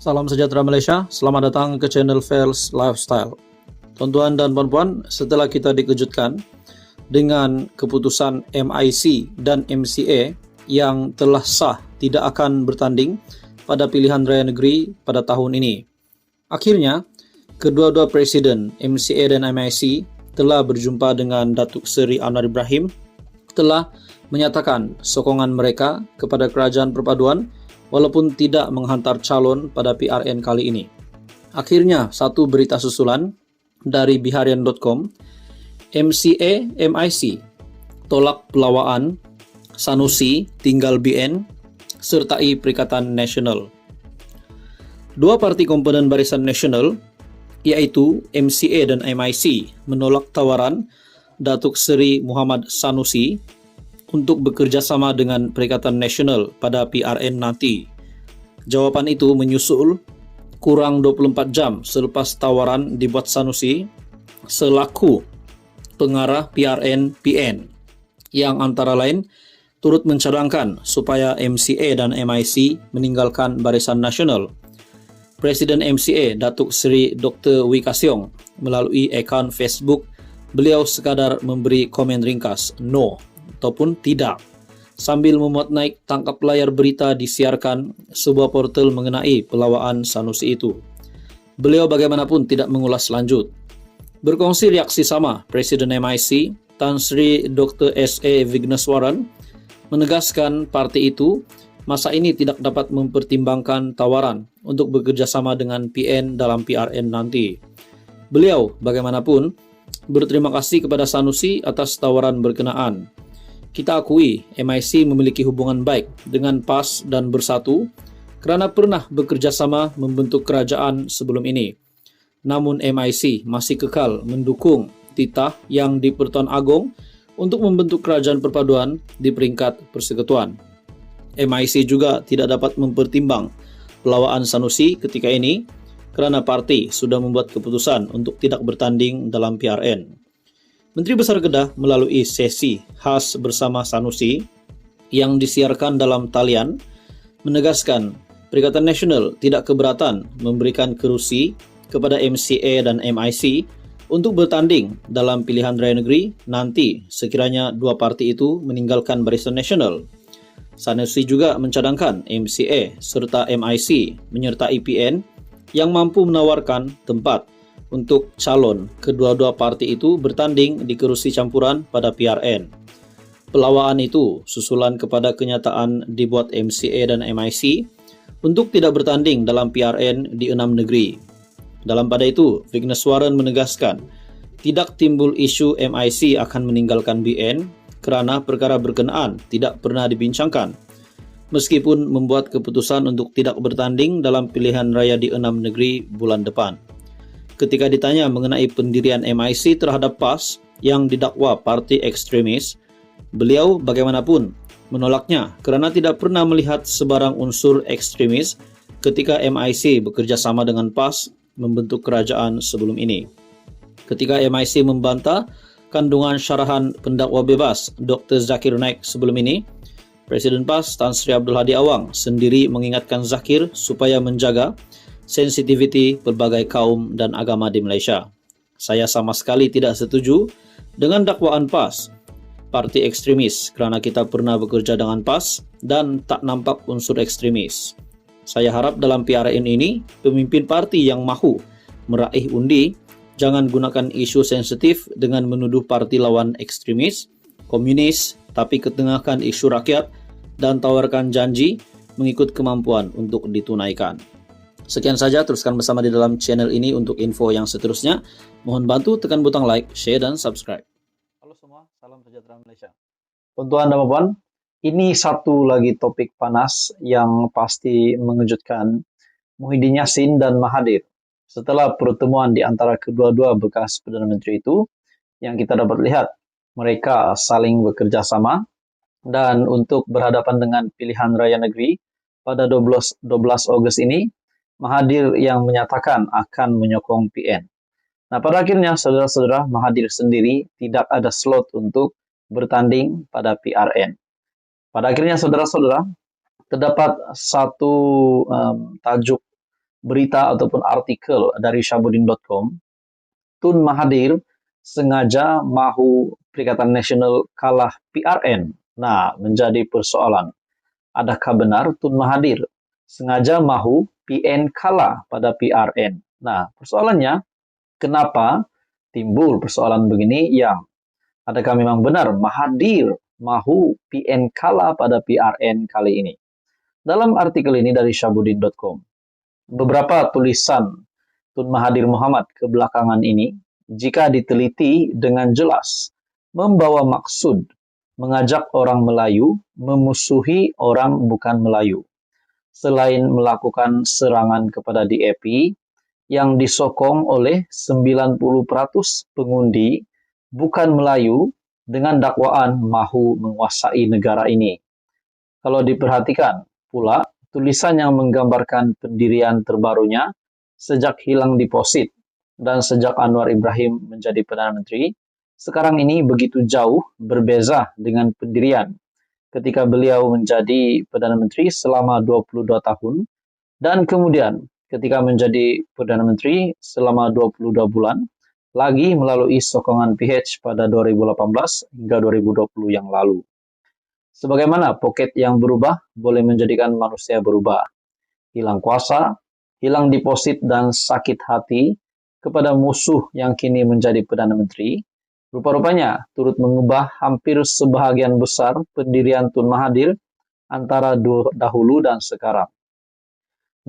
Salam sejahtera Malaysia, selamat datang ke channel Fels Lifestyle. Tuan-tuan dan puan-puan, setelah kita dikejutkan dengan keputusan MIC dan MCA yang telah sah tidak akan bertanding pada pilihan raya negeri pada tahun ini. Akhirnya, kedua-dua presiden MCA dan MIC telah berjumpa dengan Datuk Seri Anwar Ibrahim, telah menyatakan sokongan mereka kepada kerajaan perpaduan walaupun tidak menghantar calon pada PRN kali ini. Akhirnya, satu berita susulan dari biharian.com, MCA MIC tolak pelawaan Sanusi tinggal BN sertai Perikatan Nasional. Dua parti komponen Barisan Nasional iaitu MCA dan MIC menolak tawaran Datuk Seri Muhammad Sanusi untuk bekerjasama dengan Perikatan Nasional pada PRN nanti. Jawapan itu menyusul kurang 24 jam selepas tawaran dibuat Sanusi selaku pengarah PRN-PN yang antara lain turut mencadangkan supaya MCA dan MIC meninggalkan Barisan Nasional. Presiden MCA Datuk Seri Dr. Wee Ka Siong melalui akaun Facebook, beliau sekadar memberi komen ringkas no ataupun tidak sambil memuat naik tangkap layar berita disiarkan sebuah portal mengenai pelawaan Sanusi itu. Beliau bagaimanapun tidak mengulas lanjut. Berkongsi reaksi sama, Presiden MIC Tan Sri Dr. S.A. Vigneswaran menegaskan parti itu masa ini tidak dapat mempertimbangkan tawaran untuk bekerjasama dengan PN dalam PRN nanti. Beliau bagaimanapun berterima kasih kepada Sanusi atas tawaran berkenaan. Kita akui MIC memiliki hubungan baik dengan PAS dan Bersatu kerana pernah bekerjasama membentuk kerajaan sebelum ini. Namun MIC masih kekal mendukung titah yang di Pertuan Agong untuk membentuk kerajaan perpaduan di peringkat persekutuan. MIC juga tidak dapat mempertimbang pelawaan Sanusi ketika ini kerana parti sudah membuat keputusan untuk tidak bertanding dalam PRN. Menteri Besar Kedah melalui sesi khas bersama Sanusi yang disiarkan dalam talian menegaskan Perikatan Nasional tidak keberatan memberikan kerusi kepada MCA dan MIC untuk bertanding dalam pilihan raya negeri nanti sekiranya dua parti itu meninggalkan Barisan Nasional. Sanusi juga mencadangkan MCA serta MIC menyertai PN yang mampu menawarkan tempat untuk calon kedua-dua parti itu bertanding di kerusi campuran pada PRN. Pelawaan itu susulan kepada kenyataan dibuat MCA dan MIC untuk tidak bertanding dalam PRN di 6 negeri. Dalam pada itu, Vigneswaran menegaskan tidak timbul isu MIC akan meninggalkan BN kerana perkara berkenaan tidak pernah dibincangkan. Meskipun membuat keputusan untuk tidak bertanding dalam pilihan raya di 6 negeri bulan depan. Ketika ditanya mengenai pendirian MIC terhadap PAS yang didakwa parti ekstremis, beliau bagaimanapun menolaknya kerana tidak pernah melihat sebarang unsur ekstremis ketika MIC bekerjasama dengan PAS membentuk kerajaan sebelum ini. Ketika MIC membantah kandungan syarahan pendakwa bebas Dr. Zakir Naik sebelum ini, Presiden PAS Tan Sri Abdul Hadi Awang sendiri mengingatkan Zakir supaya menjaga sensitiviti pelbagai kaum dan agama di Malaysia. Saya sama sekali tidak setuju dengan dakwaan PAS, parti ekstremis, kerana kita pernah bekerja dengan PAS dan tak nampak unsur ekstremis. Saya harap dalam PRN ini, pemimpin parti yang mahu meraih undi, jangan gunakan isu sensitif dengan menuduh parti lawan ekstremis, komunis, tapi ketengahkan isu rakyat dan tawarkan janji mengikut kemampuan untuk ditunaikan. Sekian saja, teruskan bersama di dalam channel ini untuk info yang seterusnya. Mohon bantu tekan butang like, share dan subscribe. Halo semua, salam sejahtera Malaysia. Tuan-tuan dan puan, ini satu lagi topik panas yang pasti mengejutkan Muhyiddin Yassin dan Mahathir. Setelah pertemuan di antara kedua-dua bekas Perdana Menteri itu, yang kita dapat lihat mereka saling bekerja sama dan untuk berhadapan dengan pilihan raya negeri pada 12 Ogos ini, Mahathir yang menyatakan akan menyokong PN. Nah, pada akhirnya, saudara-saudara, Mahathir sendiri tidak ada slot untuk bertanding pada PRN. Pada akhirnya, saudara-saudara, terdapat satu tajuk berita ataupun artikel dari syahbudin.com, Tun Mahathir sengaja mahu Perikatan Nasional kalah PRN. Nah, menjadi persoalan. Adakah benar Tun Mahathir sengaja mahu PN kalah pada PRN? Nah, persoalannya, kenapa timbul persoalan begini yang adakah memang benar Mahathir mahu PN kalah pada PRN kali ini? Dalam artikel ini dari syahbudin.com, beberapa tulisan Tun Mahathir Mohamad kebelakangan ini, jika diteliti dengan jelas, membawa maksud mengajak orang Melayu memusuhi orang bukan Melayu. Selain melakukan serangan kepada DAP yang disokong oleh 90% pengundi bukan Melayu dengan dakwaan mahu menguasai negara ini. Kalau diperhatikan pula, tulisan yang menggambarkan pendirian terbarunya sejak hilang deposit dan sejak Anwar Ibrahim menjadi Perdana Menteri, sekarang ini begitu jauh berbeza dengan pendirian ketika beliau menjadi Perdana Menteri selama 22 tahun dan kemudian ketika menjadi Perdana Menteri selama 22 bulan lagi melalui sokongan PH pada 2018 hingga 2020 yang lalu. Sebagaimana poket yang berubah boleh menjadikan manusia berubah. Hilang kuasa, hilang deposit dan sakit hati kepada musuh yang kini menjadi Perdana Menteri, rupa-rupanya turut mengubah hampir sebahagian besar pendirian Tun Mahathir antara dahulu dan sekarang.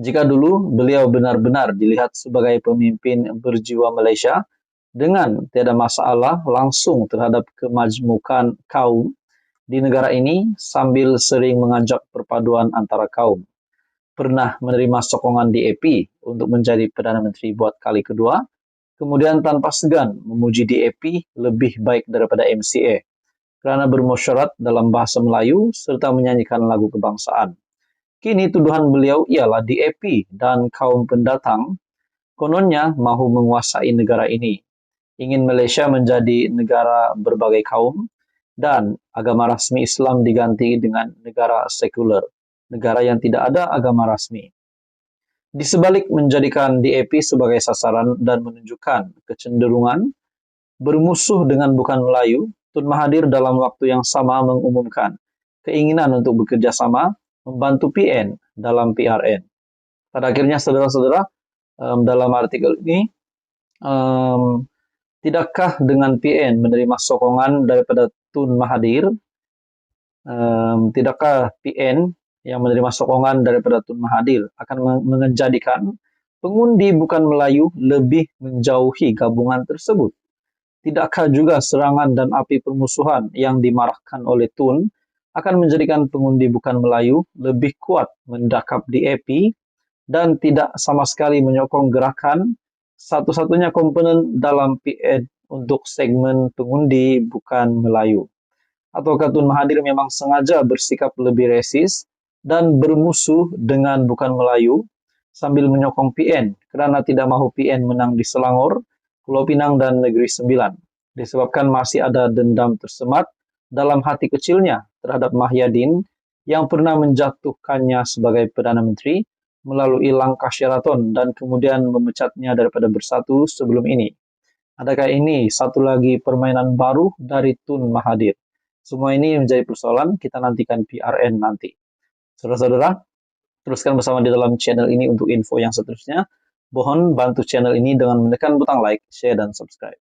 Jika dulu beliau benar-benar dilihat sebagai pemimpin berjiwa Malaysia dengan tiada masalah langsung terhadap kemajmukan kaum di negara ini sambil sering mengajak perpaduan antara kaum. Pernah menerima sokongan DAP untuk menjadi Perdana Menteri buat kali kedua, kemudian tanpa segan memuji DAP lebih baik daripada MCA kerana bermusyarat dalam bahasa Melayu serta menyanyikan lagu kebangsaan. Kini tuduhan beliau ialah DAP dan kaum pendatang kononnya mahu menguasai negara ini. Ingin Malaysia menjadi negara berbagai kaum dan agama rasmi Islam diganti dengan negara sekular, negara yang tidak ada agama rasmi. Di sebalik menjadikan DAP sebagai sasaran dan menunjukkan kecenderungan bermusuh dengan bukan Melayu, Tun Mahathir dalam waktu yang sama mengumumkan keinginan untuk bekerja sama membantu PN dalam PRN. Pada akhirnya, saudara-saudara, dalam artikel ini, tidakkah dengan PN menerima sokongan daripada Tun Mahathir? Tidakkah PN yang menerima sokongan daripada Tun Mahathir akan menjadikan pengundi bukan Melayu lebih menjauhi gabungan tersebut? Tidakkah juga serangan dan api permusuhan yang dimarahkan oleh Tun akan menjadikan pengundi bukan Melayu lebih kuat mendakap DAP dan tidak sama sekali menyokong gerakan satu-satunya komponen dalam PN untuk segmen pengundi bukan Melayu? Ataukah Tun Mahathir memang sengaja bersikap lebih resis dan bermusuh dengan bukan Melayu sambil menyokong PN kerana tidak mahu PN menang di Selangor, Pulau Pinang dan Negeri Sembilan, disebabkan masih ada dendam tersemat dalam hati kecilnya terhadap Mahyadin yang pernah menjatuhkannya sebagai Perdana Menteri melalui langkah Sheraton dan kemudian memecatnya daripada Bersatu sebelum ini. Adakah ini satu lagi permainan baru dari Tun Mahathir? Semua ini menjadi persoalan, kita nantikan PRN nanti. Saudara-saudara, teruskan bersama di dalam channel ini untuk info yang seterusnya. Mohon bantu channel ini dengan menekan butang like, share, dan subscribe.